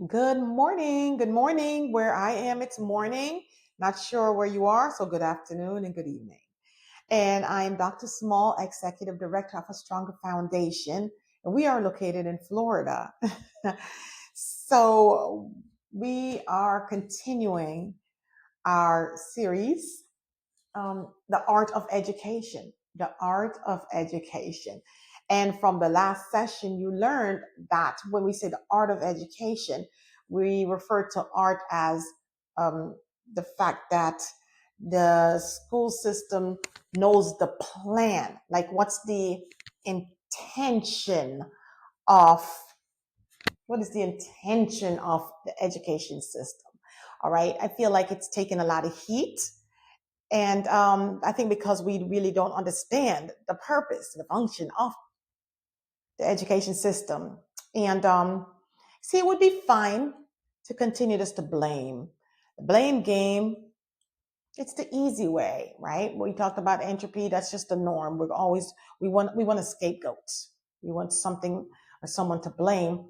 Good morning. Good morning. Where I am, it's morning. Not sure where you are, so good afternoon and good evening. And I am Dr. Small, Executive Director of a Stronger Foundation, and we are located in Florida. So we are continuing our series, The Art of Education. The Art of Education. And from the last session, you learned that when we say the art of education, we refer to art as um, the fact that the school system knows the plan, like what's the intention of what is the intention of the education system. All right, I feel like it's taken a lot of heat, and I think because we really don't understand the purpose, the function of the education system. And see, it would be fine to continue just to blame. The blame game, it's the easy way, right? We talked about entropy, that's just the norm. We want a scapegoat. We want something or someone to blame.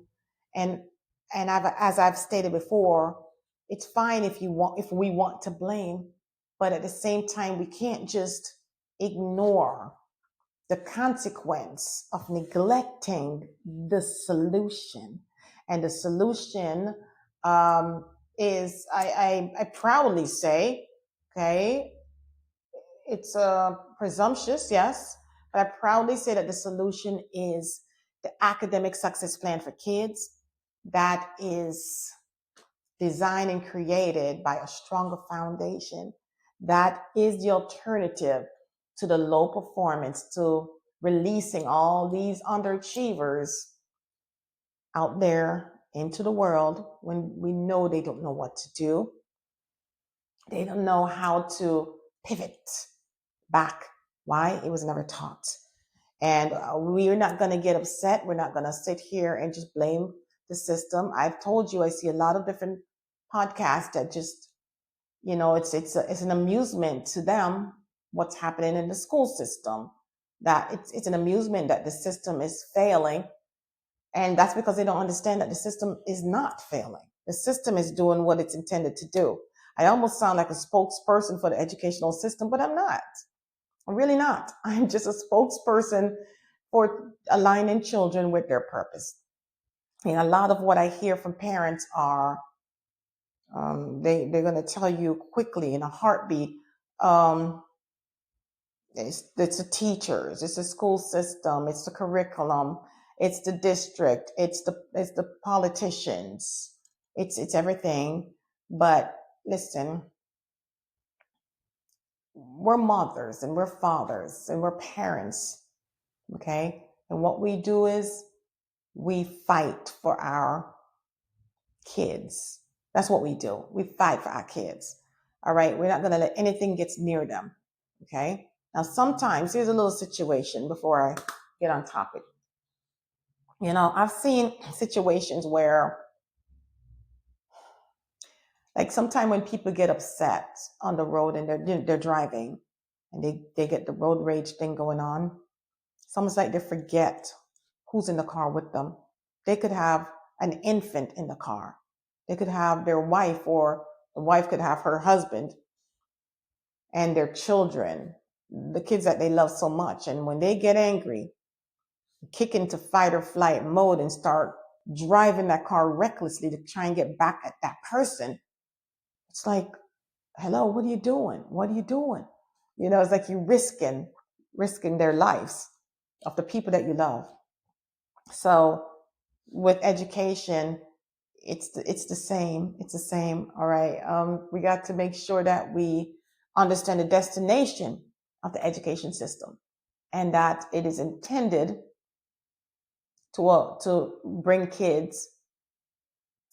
And as I've stated before, it's fine if we want to blame, but at the same time, we can't just ignore the consequence of neglecting the solution. And the solution um, is, I proudly say, okay, it's presumptuous, yes, but I proudly say that the solution is the academic success plan for kids that is designed and created by a stronger foundation. That is the alternative to the low performance, to releasing all these underachievers out there into the world when we know they don't know what to do. They don't know how to pivot back. Why? It was never taught. And we're not going to get upset. We're not going to sit here and just blame the system. I've told you, I see a lot of different podcasts that just, it's an amusement to them what's happening in the school system. That it's an amusement that the system is failing, and that's because they don't understand that the system is not failing. The system is doing what it's intended to do. I almost sound like a spokesperson for the educational system, but I'm not. I'm really not. I'm just a spokesperson for aligning children with their purpose. And a lot of what I hear from parents are they're going to tell you quickly in a heartbeat. Um, it's the teachers, it's the school system, it's the curriculum, it's the district, it's the politicians, it's everything. But listen, we're mothers and we're fathers and we're parents, okay? And what we do is we fight for our kids. That's what we do. We fight for our kids. All right. We're not going to let anything get near them. Okay. Now, sometimes here's a little situation before I get on topic. I've seen situations where, like, sometimes when people get upset on the road and they're driving and they get the road rage thing going on, it's almost like they forget who's in the car with them. They could have an infant in the car. They could have their wife, or the wife could have her husband and their children, the kids that they love so much. And when they get angry, kick into fight or flight mode and start driving that car recklessly to try and get back at that person, it's like, hello, what are you doing? What are you doing? It's like you risking their lives of the people that you love. So with education, it's the same. It's the same. All right. We got to make sure that we understand the destination of the education system, and that it is intended to bring kids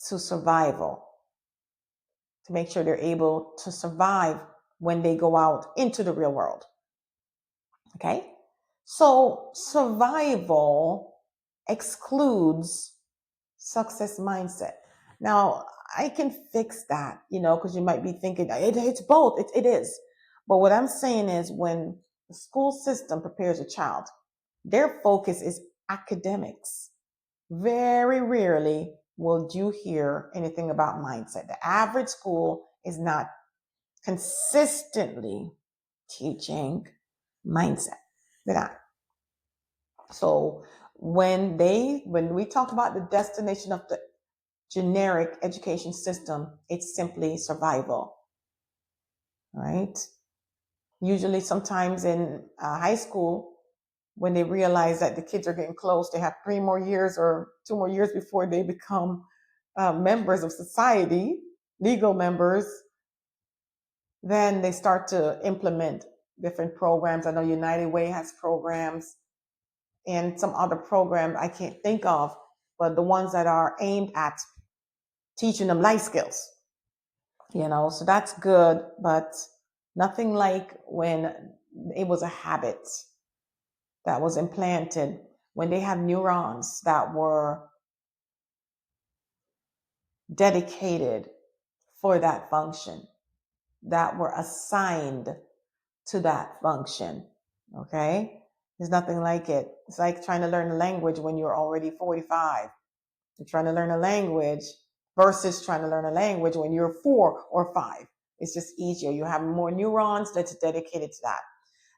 to survival, to make sure they're able to survive when they go out into the real world. Okay. So survival excludes success mindset. Now, I can fix that, because you might be thinking it's both. It is. But what I'm saying is, when the school system prepares a child, their focus is academics. Very rarely will you hear anything about mindset. The average school is not consistently teaching mindset. They're not. So when we talk about the destination of the generic education system, it's simply survival, right? Usually, sometimes in high school, when they realize that the kids are getting close, they have 3 more years or 2 more years before they become members of society, legal members, then they start to implement different programs. I know United Way has programs and some other programs I can't think of, but the ones that are aimed at teaching them life skills, so that's good, but nothing like when it was a habit that was implanted, when they have neurons that were dedicated for that function, that were assigned to that function. Okay? There's nothing like it. It's like trying to learn a language when you're already 45. You're trying to learn a language versus trying to learn a language when you're 4 or 5. It's just easier. You have more neurons that's dedicated to that.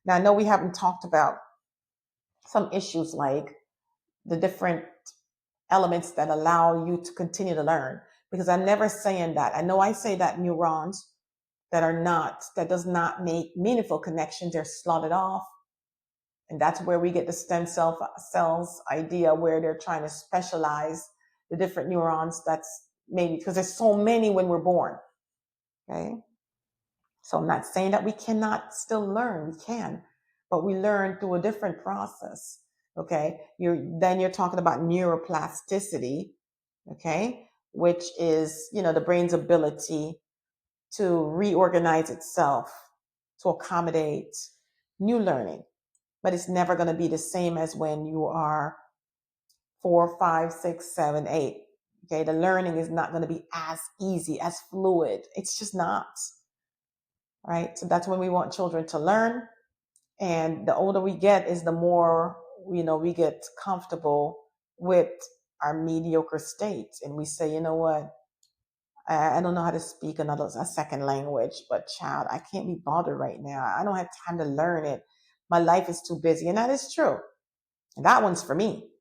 Now, I know we haven't talked about some issues like the different elements that allow you to continue to learn, because I'm never saying that. I know I say that neurons that does not make meaningful connections, they're slotted off. And that's where we get the stem cells idea, where they're trying to specialize the different neurons. That's maybe because there's so many when we're born. Okay. So I'm not saying that we cannot still learn. We can, but we learn through a different process. Okay. You're talking about neuroplasticity. Okay. Which is, the brain's ability to reorganize itself to accommodate new learning. But it's never going to be the same as when you are 4, 5, 6, 7, 8. Okay, the learning is not going to be as easy, as fluid. It's just not. Right? So that's when we want children to learn. And the older we get is the more, we get comfortable with our mediocre state. And we say, you know what? I don't know how to speak a second language, but child, I can't be bothered right now. I don't have time to learn it. My life is too busy. And that is true. And that one's for me.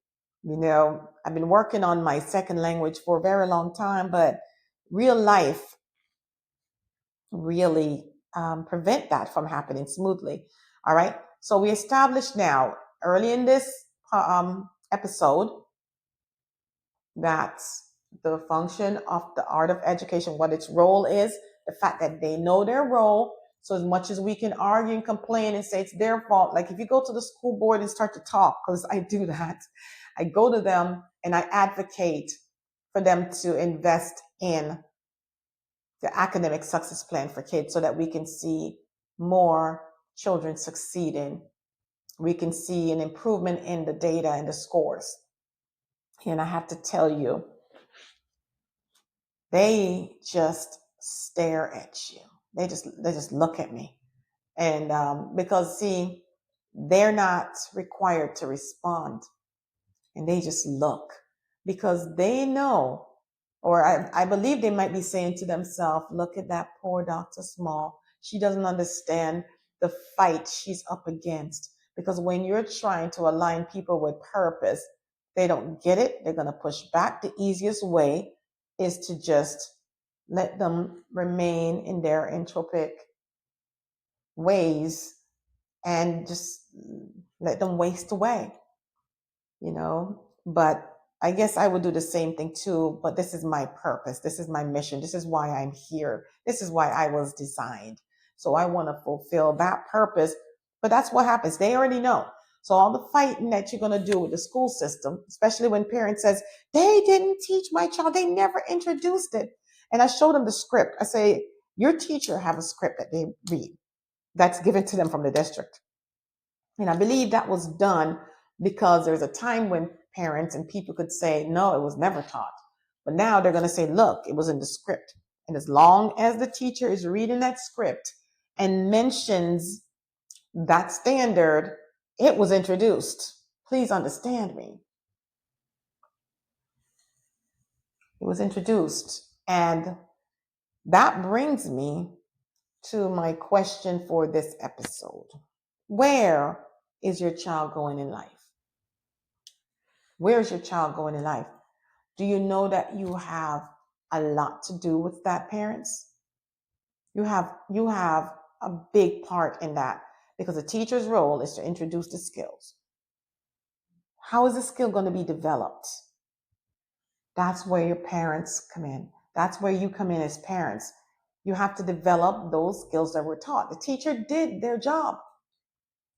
I've been working on my second language for a very long time, but real life really prevent that from happening smoothly. All right. So we established now early in this episode that the function of the art of education, what its role is, the fact that they know their role. So as much as we can argue and complain and say it's their fault, like if you go to the school board and start to talk, because I do that, I go to them and I advocate for them to invest in the academic success plan for kids so that we can see more children succeeding. We can see an improvement in the data and the scores. And I have to tell you, they just stare at you. They just look at me. And because see, they're not required to respond. And they just look because they know, or I believe they might be saying to themselves, look at that poor Dr. Small. She doesn't understand the fight she's up against. Because when you're trying to align people with purpose, they don't get it. They're going to push back. The easiest way is to just let them remain in their entropic ways and just let them waste away, But I guess I would do the same thing too, but this is my purpose. This is my mission. This is why I'm here. This is why I was designed. So I want to fulfill that purpose. But that's what happens. They already know. So all the fighting that you're going to do with the school system, especially when parents says, they didn't teach my child, they never introduced it. And I show them the script. I say, your teacher have a script that they read that's given to them from the district. And I believe that was done because there's a time when parents and people could say, no, it was never taught. But now they're going to say, look, it was in the script. And as long as the teacher is reading that script and mentions that standard, it was introduced. Please understand me. It was introduced. And that brings me to my question for this episode. Where is your child going in life? Where is your child going in life? Do you know that you have a lot to do with that, parents? You have a big part in that because a teacher's role is to introduce the skills. How is the skill going to be developed? That's where your parents come in. That's where you come in as parents. You have to develop those skills that were taught. The teacher did their job.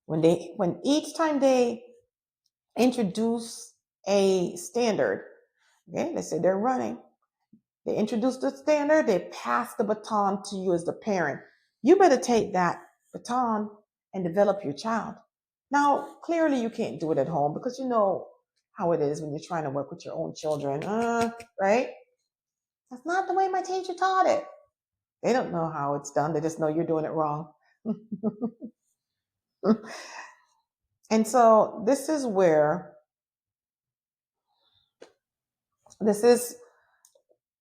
When each time they introduce a standard, okay, let's say they're running, they introduce the standard, they pass the baton to you as the parent. You better take that baton and develop your child. Now, clearly you can't do it at home because you know how it is when you're trying to work with your own children, right? That's not the way my teacher taught it. They don't know how it's done. They just know you're doing it wrong. And so this is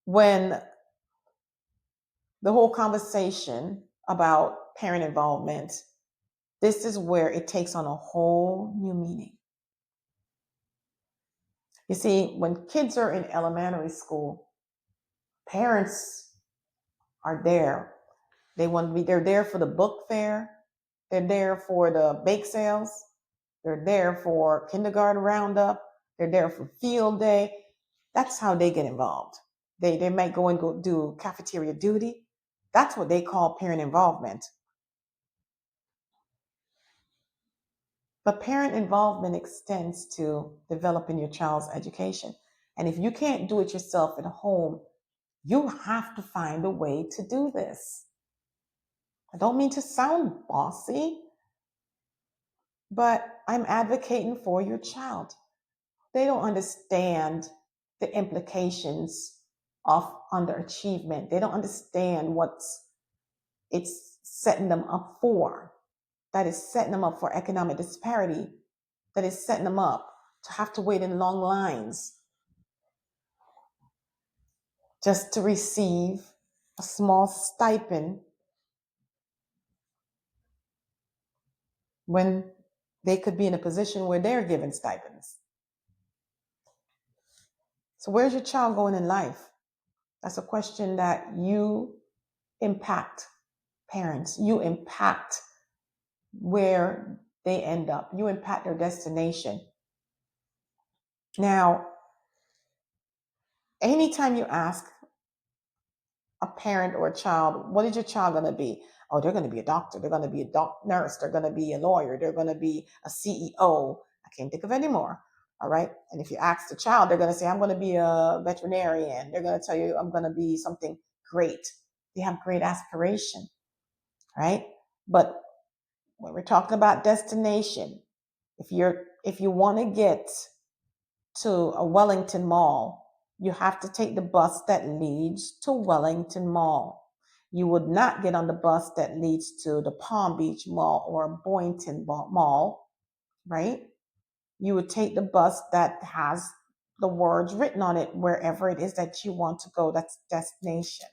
when the whole conversation about parent involvement, this is where it takes on a whole new meaning. You see, when kids are in elementary school, parents are there. They're there for the book fair. They're there for the bake sales. They're there for kindergarten roundup. They're there for field day. That's how they get involved. They might go do cafeteria duty. That's what they call parent involvement. But parent involvement extends to developing your child's education. And if you can't do it yourself at home, you have to find a way to do this. I don't mean to sound bossy, but I'm advocating for your child. They don't understand the implications of underachievement. They don't understand it's setting them up for. That is setting them up for economic disparity. That is setting them up to have to wait in long lines just to receive a small stipend when they could be in a position where they're given stipends. So where's your child going in life? That's a question that you impact parents. You impact where they end up. You impact their destination. Now, anytime you ask a parent or a child, what is your child going to be? Oh, they're going to be a doctor. They're going to be a nurse. They're going to be a lawyer. They're going to be a CEO. I can't think of any more. All right. And if you ask the child, they're going to say, I'm going to be a veterinarian. They're going to tell you, I'm going to be something great. They have great aspiration. Right. But when we're talking about destination, if you want to get to a Wellington Mall, you have to take the bus that leads to Wellington Mall. You would not get on the bus that leads to the Palm Beach Mall or Boynton Mall, right? You would take the bus that has the words written on it wherever it is that you want to go. That's destination.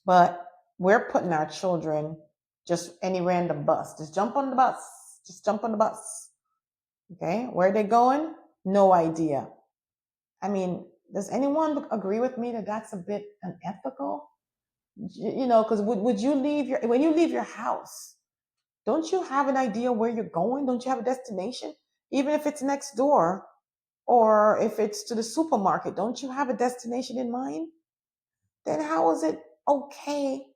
But we're putting our children just any random bus. Just jump on the bus. Just jump on the bus. Okay, where are they going? No idea. I mean, does anyone agree with me that that's a bit unethical? You know, because would you when you leave your house, don't you have an idea where you're going? Don't you have a destination? Even if it's next door or if it's to the supermarket, don't you have a destination in mind? Then how is it okay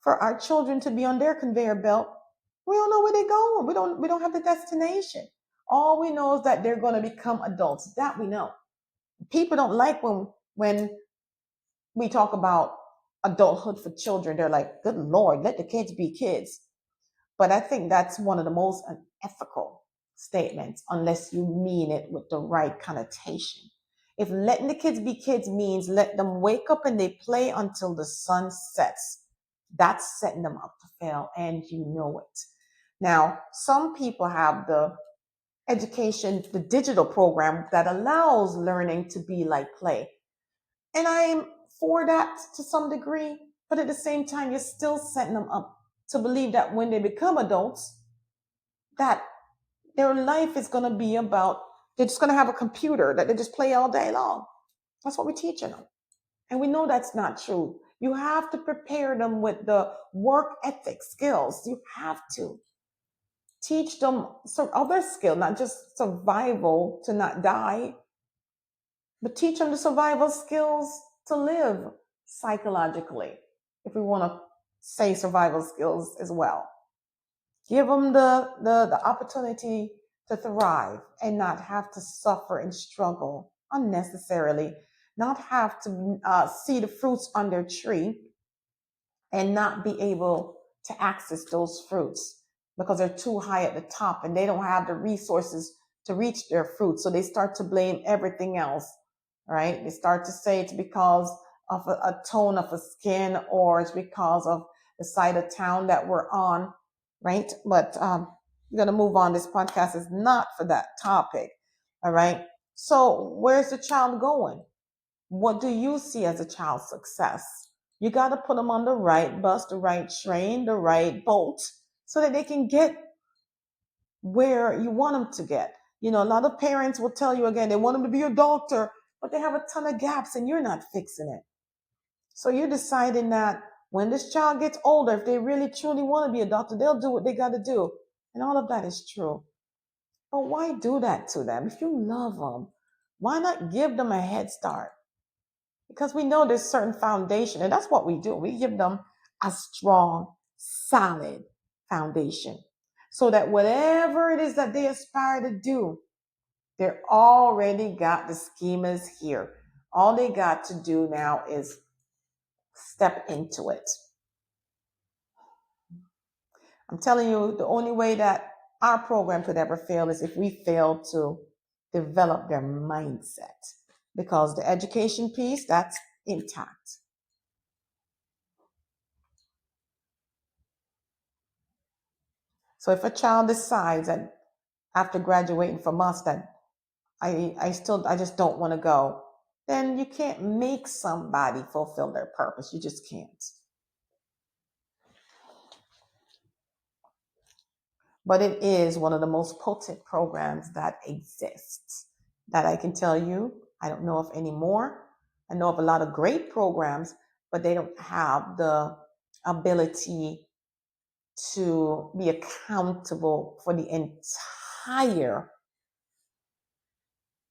for our children to be on their conveyor belt? We don't know where they're going. We don't have the destination. All we know is that they're going to become adults. That we know. People don't like when we talk about adulthood for children. They're like, good Lord, let the kids be kids. But I think that's one of the most unethical statements, unless you mean it with the right connotation. If letting the kids be kids means let them wake up and they play until the sun sets, that's setting them up to fail, and you know it. Now, some people have the education, the digital program that allows learning to be like play. And I'm for that to some degree, but at the same time, you're still setting them up to believe that when they become adults, that their life is going to be about, they're just going to have a computer that they just play all day long. That's what we're teaching them. And we know that's not true. You have to prepare them with the work ethic skills. You have to teach them some other skill, not just survival to not die, but teach them the survival skills to live psychologically, if we want to say survival skills as well. Give them the opportunity to thrive and not have to suffer and struggle unnecessarily, not have to see the fruits on their tree and not be able to access those fruits because they're too high at the top and they don't have the resources to reach their fruit. So they start to blame everything else, right? They start to say it's because of a tone of a skin, or it's because of the side of town that we're on, right? But we're going to move on. This podcast is not for that topic, all right? So where's the child going? What do you see as a child's success? You got to put them on the right bus, the right train, the right boat, so that they can get where you want them to get. You know, a lot of parents will tell you again, they want them to be a doctor, but they have a ton of gaps and you're not fixing it. So you're deciding that when this child gets older, if they really truly want to be a doctor, they'll do what they got to do. And all of that is true. But why do that to them? If you love them, why not give them a head start? Because we know there's certain foundation, and that's what we do. We give them a strong, solid foundation so that whatever it is that they aspire to do, they're already got the schemas here. All they got to do now is step into it. I'm telling you, the only way that our program could ever fail is if we fail to develop their mindset, because the education piece, that's intact. So if a child decides that after graduating from us that I just don't want to go, then you can't make somebody fulfill their purpose. You just can't. But it is one of the most potent programs that exists. That I can tell you, I don't know of any more. I know of a lot of great programs, but they don't have the ability to be accountable for the entire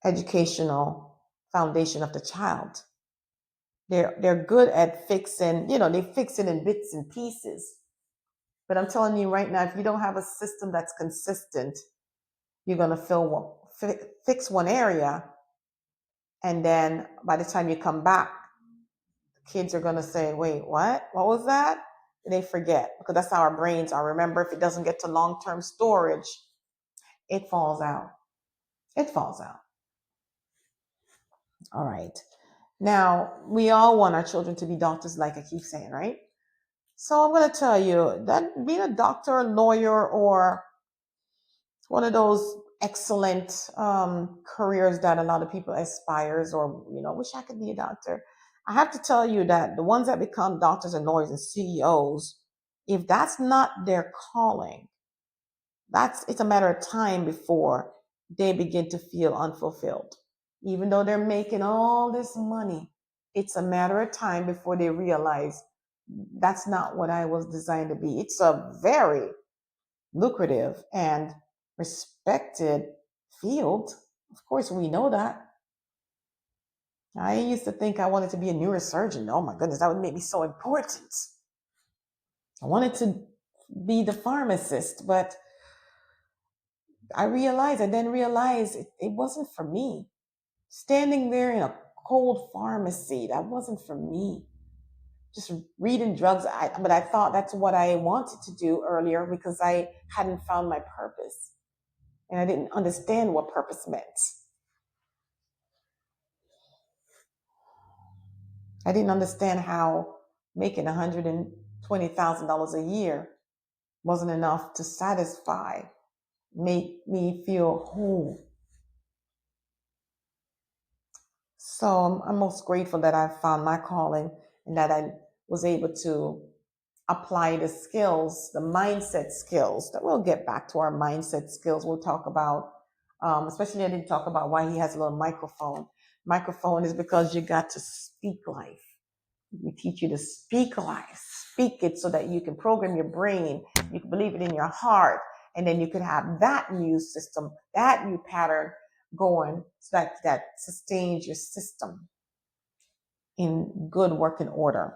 educational foundation of the child. They're good at fixing, they fix it in bits and pieces. But I'm telling you right now, if you don't have a system that's consistent, you're gonna fix one area, and then by the time you come back, the kids are gonna say, "Wait, what? What was that?" And they forget, because that's how our brains are. Remember, if it doesn't get to long-term storage, it falls out. It falls out. All right. Now, we all want our children to be doctors, like I keep saying, right? So I'm going to tell you that being a doctor, a lawyer, or one of those excellent careers that a lot of people aspires, or wish I could be a doctor. I have to tell you that the ones that become doctors and lawyers and CEOs, if that's not their calling, it's a matter of time before they begin to feel unfulfilled. Even though they're making all this money, it's a matter of time before they realize that's not what I was designed to be. It's a very lucrative and respected field. Of course, we know that. I used to think I wanted to be a neurosurgeon. Oh my goodness, that would make me so important. I wanted to be the pharmacist, but I then realized it wasn't for me. Standing there in a cold pharmacy, that wasn't for me. Just reading drugs, but I thought that's what I wanted to do earlier because I hadn't found my purpose. And I didn't understand what purpose meant. I didn't understand how making $120,000 a year wasn't enough to satisfy make me feel whole. So I'm most grateful that I found my calling and that I was able to apply the skills, the mindset skills. That we'll get back to our mindset skills. We'll talk about, especially I didn't talk about why he has a little microphone. Microphone is because you got to speak life. We teach you to speak life, speak it so that you can program your brain, you can believe it in your heart, and then you could have that new system, that new pattern going so that sustains your system in good working order.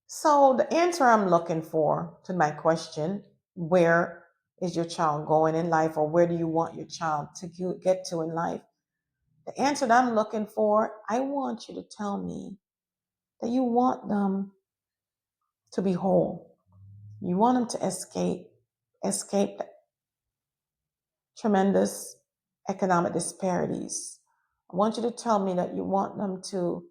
So the answer I'm looking for to my question, where is your child going in life, or where do you want your child to get to in life? The answer that I'm looking for, I want you to tell me that you want them to be whole. You want them to escape tremendous economic disparities. I want you to tell me that you want them to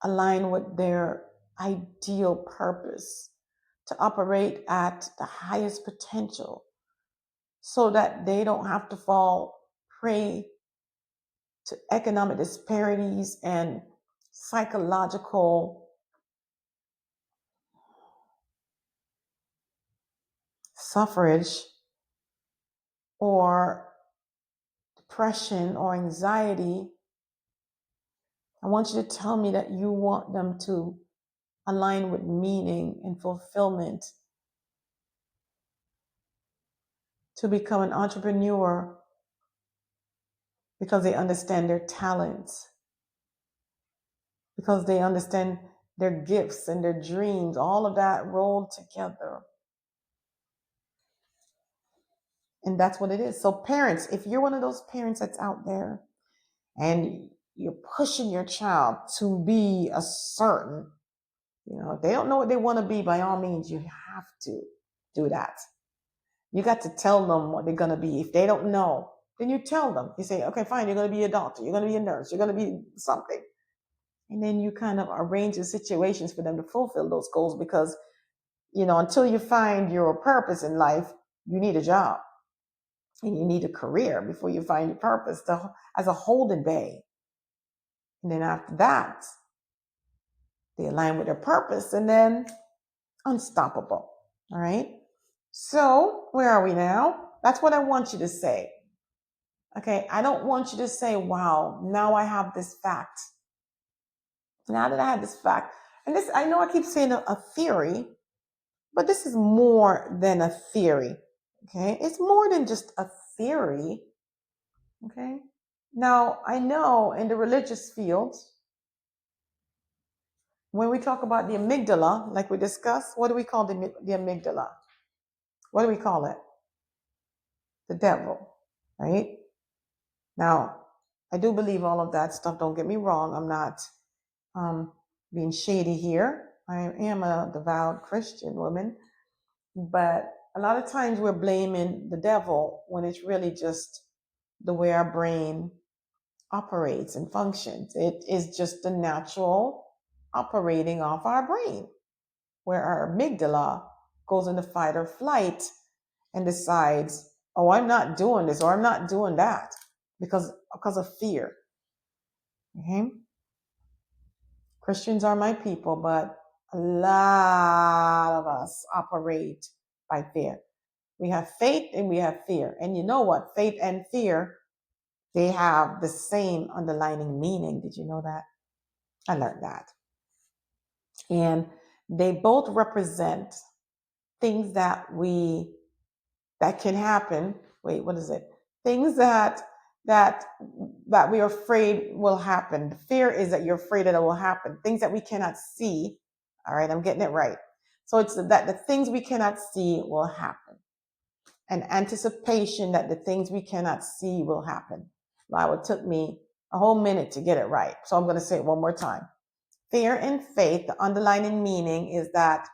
align with their ideal purpose, to operate at the highest potential so that they don't have to fall prey to economic disparities and psychological suffrage or depression or anxiety. I want you to tell me that you want them to align with meaning and fulfillment, to become an entrepreneur because they understand their talents, because they understand their gifts and their dreams, all of that rolled together. And that's what it is. So parents, if you're one of those parents that's out there and you're pushing your child to be a certain, if they don't know what they want to be, by all means, you have to do that. You got to tell them what they're going to be. If they don't know, then you tell them. You say, okay, fine, you're going to be a doctor. You're going to be a nurse. You're going to be something. And then you kind of arrange the situations for them to fulfill those goals because, until you find your purpose in life, you need a job and you need a career before you find your purpose as a holding bay. And then after that, they align with their purpose and then unstoppable. All right. So where are we now? That's what I want you to say. Okay. I don't want you to say, wow, now I have this fact. Now that I have this fact, and this, I know I keep saying a theory, but this is more than a theory. Okay. It's more than just a theory. Okay. Now I know in the religious field, when we talk about the amygdala, like we discussed, what do we call the amygdala? What do we call it? The devil, right? Now, I do believe all of that stuff. Don't get me wrong. I'm not being shady here. I am a devout Christian woman, but a lot of times we're blaming the devil when it's really just the way our brain operates and functions. It is just the natural operating of our brain, where our amygdala goes into fight or flight and decides, oh, I'm not doing this or I'm not doing that because of fear. Okay? Christians are my people, but a lot of us operate by fear. We have faith and we have fear. And you know what? Faith and fear, they have the same underlying meaning. Did you know that? I learned that. And they both represent things that can happen. Wait, what is it? Things that we are afraid will happen. The fear is that you're afraid that it will happen. Things that we cannot see. All right, I'm getting it right. So it's that the things we cannot see will happen. An anticipation that the things we cannot see will happen. Wow, it took me a whole minute to get it right. So I'm going to say it one more time. Fear and faith, the underlying meaning is that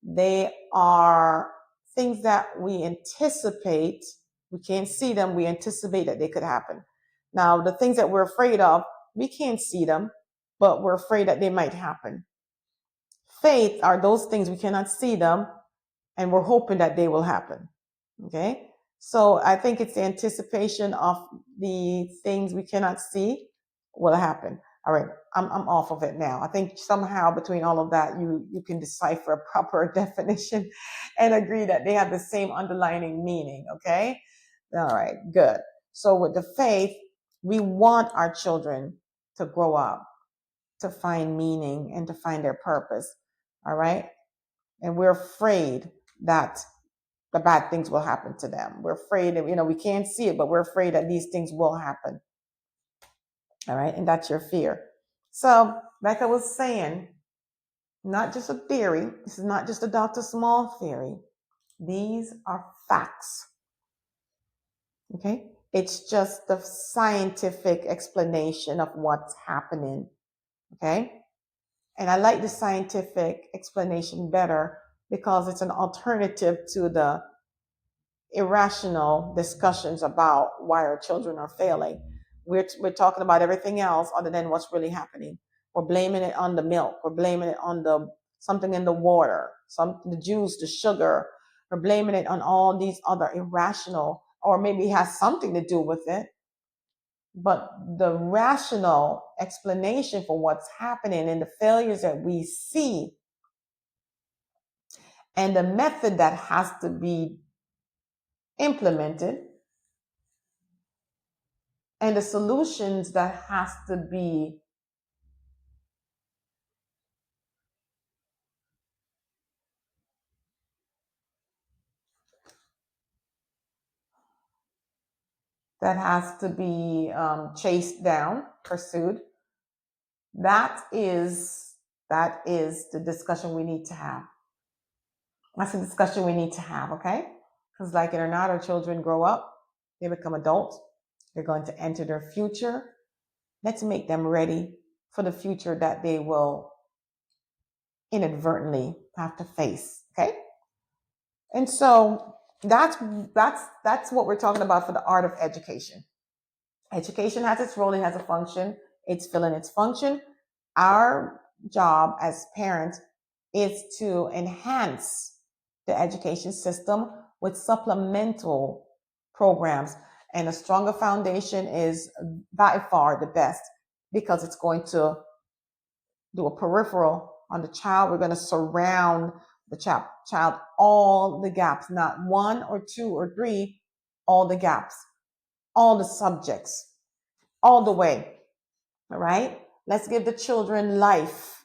they are things that we anticipate. We can't see them. We anticipate that they could happen. Now, the things that we're afraid of, we can't see them, but we're afraid that they might happen. faith are those things we cannot see them, and we're hoping that they will happen. Okay? So I think it's the anticipation of the things we cannot see will happen. All right, I'm off of it now. I think somehow between all of that, you can decipher a proper definition and agree that they have the same underlying meaning. Okay? All right, good. So with the faith, we want our children to grow up, to find meaning and to find their purpose. All right? And we're afraid that the bad things will happen to them. We're afraid that, we can't see it, but we're afraid that these things will happen. All right. And that's your fear. So, like I was saying, not just a theory. This is not just a Dr. Small theory. These are facts. Okay. It's just the scientific explanation of what's happening. Okay. And I like the scientific explanation better because it's an alternative to the irrational discussions about why our children are failing. We're talking about everything else other than what's really happening. We're blaming it on the milk. We're blaming it on the something in the water, the juice, the sugar. We're blaming it on all these other irrational, or maybe it has something to do with it. But the rational explanation for what's happening and the failures that we see and the method that has to be implemented and the solutions that has to be chased down, pursued. That is the discussion we need to have. That's the discussion we need to have, okay? Because like it or not, our children grow up, they become adults, they're going to enter their future. Let's make them ready for the future that they will inadvertently have to face, okay? And so that's what we're talking about for the art of education. Education has its role, it has a function, it's filling its function. Our job as parents is to enhance the education system with supplemental programs. And a stronger foundation is by far the best because it's going to do a peripheral on the child. We're going to surround the child, all the gaps, not one or two or three, all the gaps, all the subjects, all the way. All right? Let's give the children life.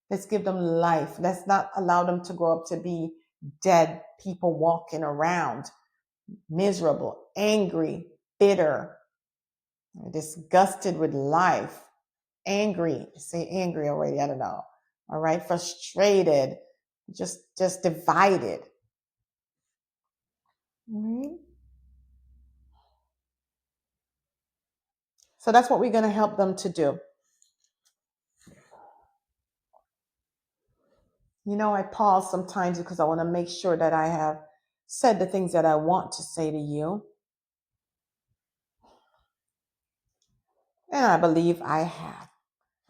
Let's give them life. Let's not allow them to grow up to be dead people walking around, miserable, angry, bitter, disgusted with life, angry. Say angry already. I don't know. All right? Frustrated, just divided. All right? So that's what we're going to help them to do. I pause sometimes because I want to make sure that I have said the things that I want to say to you. And I believe I have.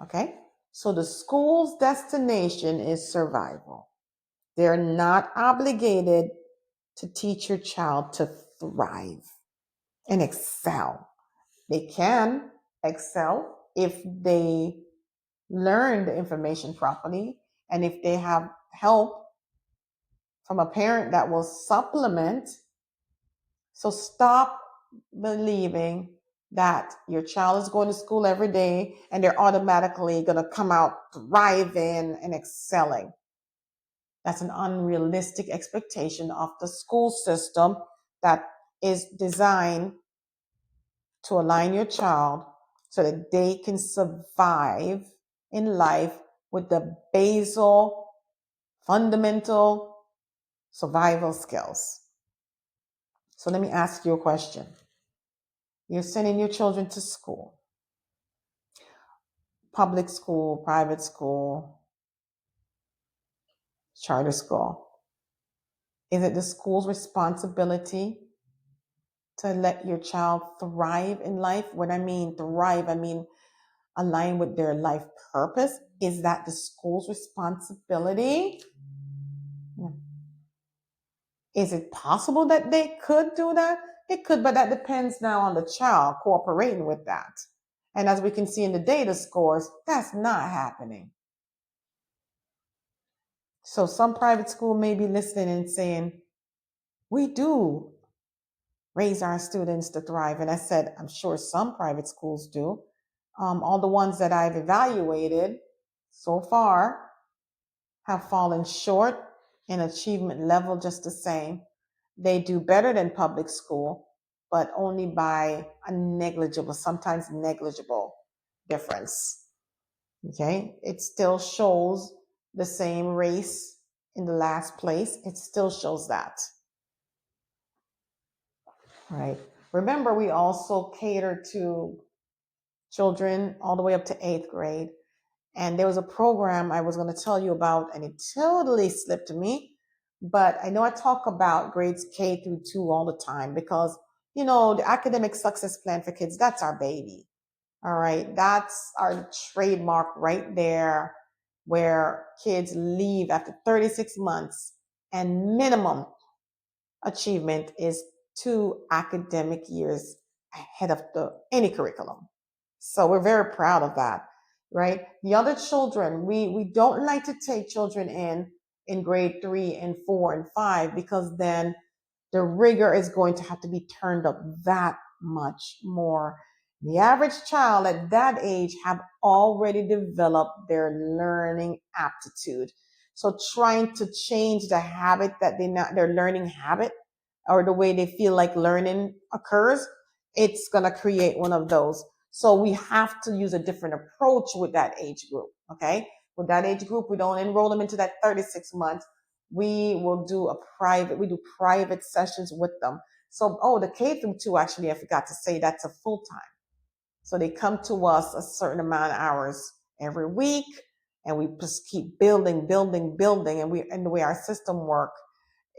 Okay? So the school's destination is survival. They're not obligated to teach your child to thrive and excel. They can excel if they learn the information properly and if they have help from a parent that will supplement. So stop believing that your child is going to school every day and they're automatically going to come out thriving and excelling. That's an unrealistic expectation of the school system that is designed to align your child so that they can survive in life with the basal, fundamental survival skills. So let me ask you a question. You're sending your children to school, public school, private school, charter school. Is it the school's responsibility to let your child thrive in life? When I mean thrive, I mean align with their life purpose? Is that the school's responsibility? Is it possible that they could do that? It could, but that depends now on the child cooperating with that. And as we can see in the data scores, that's not happening. So some private school may be listening and saying, we do raise our students to thrive. And I said, I'm sure some private schools do. All the ones that I've evaluated so far have fallen short in achievement level just the same. They do better than public school, but only by a negligible, sometimes negligible difference. Okay, it still shows the same race in the last place. It still shows that. Right. Remember, we also cater to children all the way up to 8th grade. And there was a program I was going to tell you about, and it totally slipped me. But I know I talk about grades K through 2 all the time because, the academic success plan for kids, that's our baby. All right. That's our trademark right there, where kids leave after 36 months and minimum achievement is 2 academic years ahead of any curriculum. So we're very proud of that, right? The other children, we don't like to take children in grade 3 and 4 and 5 because then the rigor is going to have to be turned up that much more. The average child at that age have already developed their learning aptitude. So trying to change the habit that their learning habit or the way they feel like learning occurs, it's going to create one of those. So we have to use a different approach with that age group. Okay. With that age group, we don't enroll them into that 36 months. We do private sessions with them. So, the K through 2, actually, I forgot to say that's a full time. So they come to us a certain amount of hours every week, and we just keep building. And the way our system works,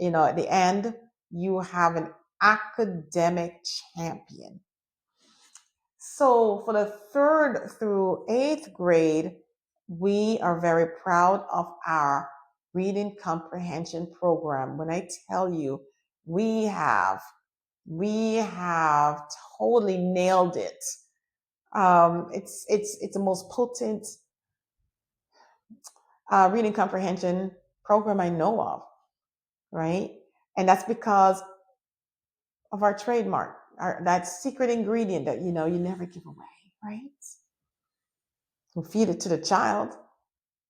at the end, you have an academic champion. So for the 3rd through 8th grade, we are very proud of our reading comprehension program. When I tell you, we have totally nailed it. It's the most potent reading comprehension program I know of, right? And that's because of our trademark, that secret ingredient that you never give away, right? We'll feed it to the child,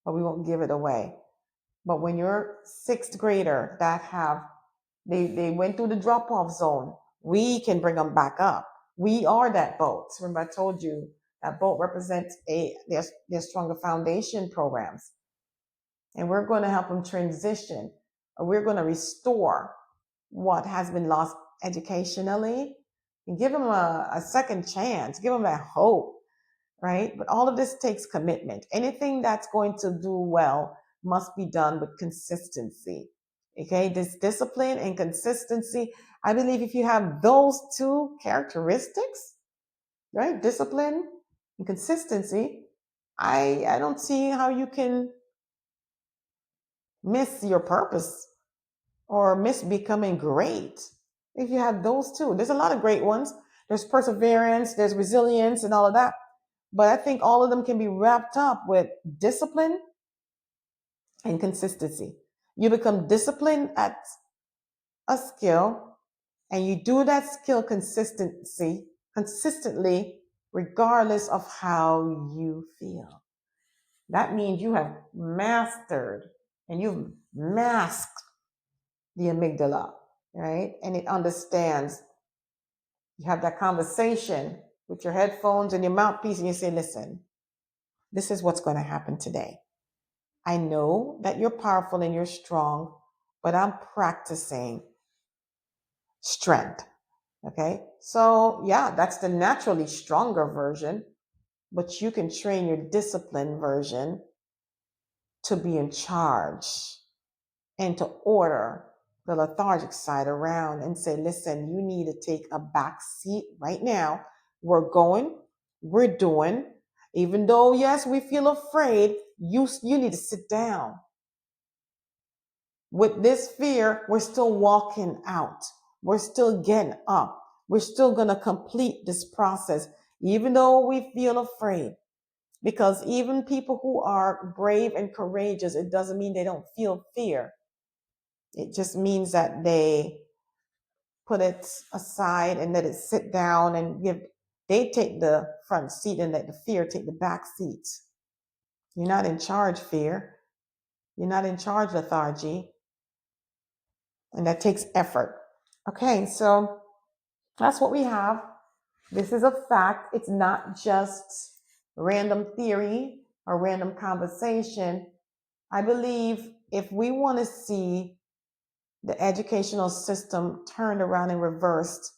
but we won't give it away. But when you're 6th grader that they went through the drop-off zone, we can bring them back up. We are that boat. Remember, I told you that boat represents their stronger foundation programs. And we're going to help them transition. We're going to restore what has been lost educationally and give them a second chance, give them that hope, right? But all of this takes commitment. Anything that's going to do well must be done with consistency. Okay, this discipline and consistency. I believe if you have those 2 characteristics, right? Discipline and consistency, I don't see how you can miss your purpose or miss becoming great if you have those 2. There's a lot of great ones. There's perseverance, there's resilience, and all of that. But I think all of them can be wrapped up with discipline and consistency. You become disciplined at a skill and you do that skill consistently, regardless of how you feel. That means you have mastered and you've masked the amygdala, right? And it understands. You have that conversation with your headphones and your mouthpiece and you say, listen, this is what's going to happen today. I know that you're powerful and you're strong, but I'm practicing strength. Okay. So yeah, that's the naturally stronger version, but you can train your disciplined version to be in charge and to order the lethargic side around and say, listen, you need to take a back seat right now. We're doing, Even though, yes, we feel afraid, you need to sit down. With this fear, we're still walking out. We're still getting up. We're still going to complete this process, even though we feel afraid. Because even people who are brave and courageous, it doesn't mean they don't feel fear. It just means that they put it aside and let it sit down and they take the front seat and let the fear take the back seat. You're not in charge, fear. You're not in charge, lethargy. And that takes effort. Okay, so that's what we have. This is a fact. It's not just random theory or random conversation. I believe if we want to see the educational system turned around and reversed,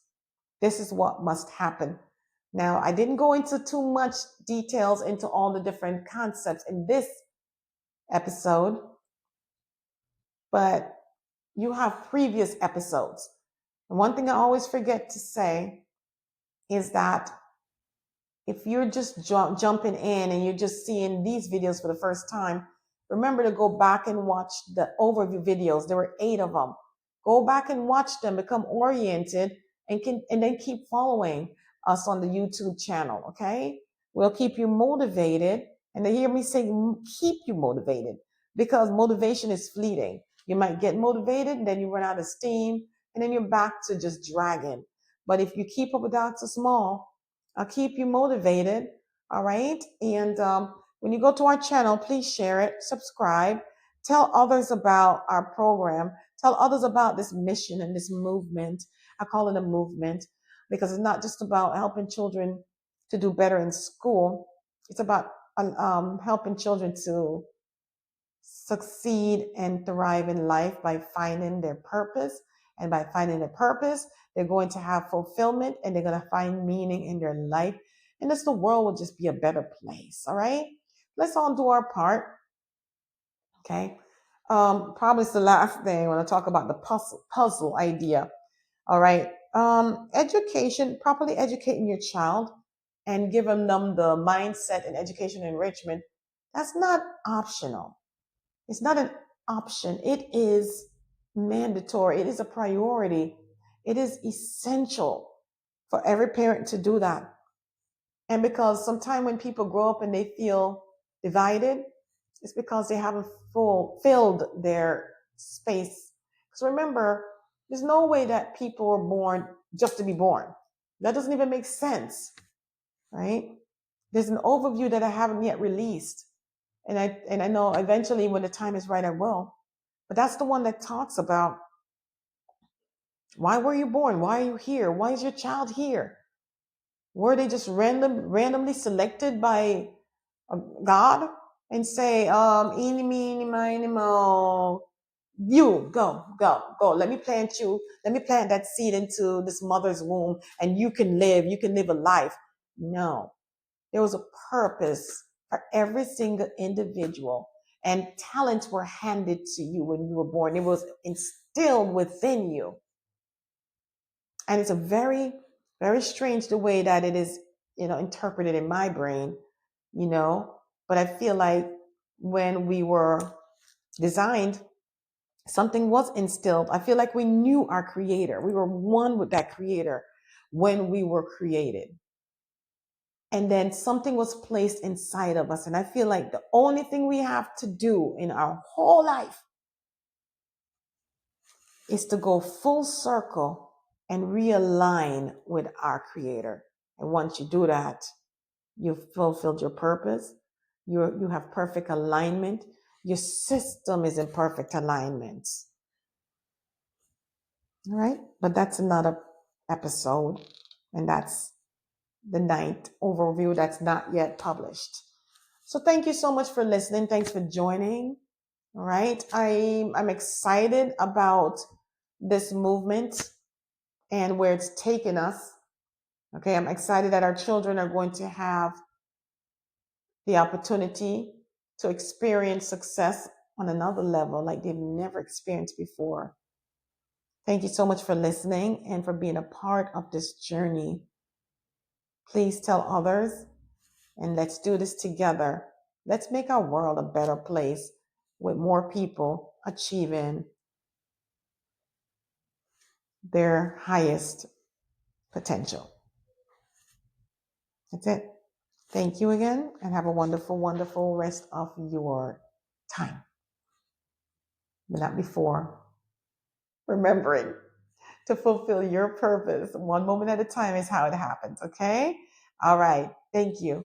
this is what must happen. Now, I didn't go into too much details into all the different concepts in this episode, but you have previous episodes. And one thing I always forget to say is that if you're just jumping in and you're just seeing these videos for the first time, remember to go back and watch the overview videos. There were 8 of them. Go back and watch them, become oriented, and then keep following us on the YouTube channel, okay? We'll keep you motivated. And they hear me say keep you motivated, because motivation is fleeting. You might get motivated, then you run out of steam, and then you're back to just dragging. But if you keep up with Dr. Small, I'll keep you motivated. All right. And when you go to our channel, please share it, subscribe, tell others about our program, tell others about this mission and this movement. I call it a movement because it's not just about helping children to do better in school. It's about helping children to succeed and thrive in life by finding their purpose. And by finding their purpose, they're going to have fulfillment and they're going to find meaning in their life. And thus the world will just be a better place. All right. Let's all do our part. Okay. Probably it's the last thing when I talk about the puzzle idea. All right. Education, properly educating your child and giving them the mindset and education enrichment. That's not optional. It's not an option. It is mandatory. It is a priority. It is essential for every parent to do that. And because sometimes when people grow up and they feel divided, it's because they haven't filled their space. Because remember, there's no way that people are born just to be born. That doesn't even make sense, right? There's an overview that I haven't yet released. And I know eventually when the time is right, I will. But that's the one that talks about why were you born? Why are you here? Why is your child here? Were they just randomly selected by God and say, eeny, meeny, miny, mo, you go. Let me plant you. Let me plant that seed into this mother's womb and you can live a life. No, there was a purpose for every single individual, and talents were handed to you when you were born. It was instilled within you. And it's a very, very strange the way that it is, interpreted in my brain, but I feel like when we were designed, something was instilled. I feel like we knew our creator. We were one with that creator when we were created. And then something was placed inside of us. And I feel like the only thing we have to do in our whole life is to go full circle and realign with our creator. And once you do that, you've fulfilled your purpose. You have perfect alignment. Your system is in perfect alignment. All right. But that's another episode. And that's the 9th overview that's not yet published. So thank you so much for listening. Thanks for joining. All right. I'm excited about this movement and where it's taken us. Okay. I'm excited that our children are going to have the opportunity to experience success on another level like they've never experienced before. Thank you so much for listening and for being a part of this journey. Please tell others And let's do this together. Let's make our world a better place with more people achieving their highest potential. That's it. Thank you again and have a wonderful, wonderful rest of your time. But not before remembering to fulfill your purpose. One moment at a time is how it happens, okay? All right. Thank you.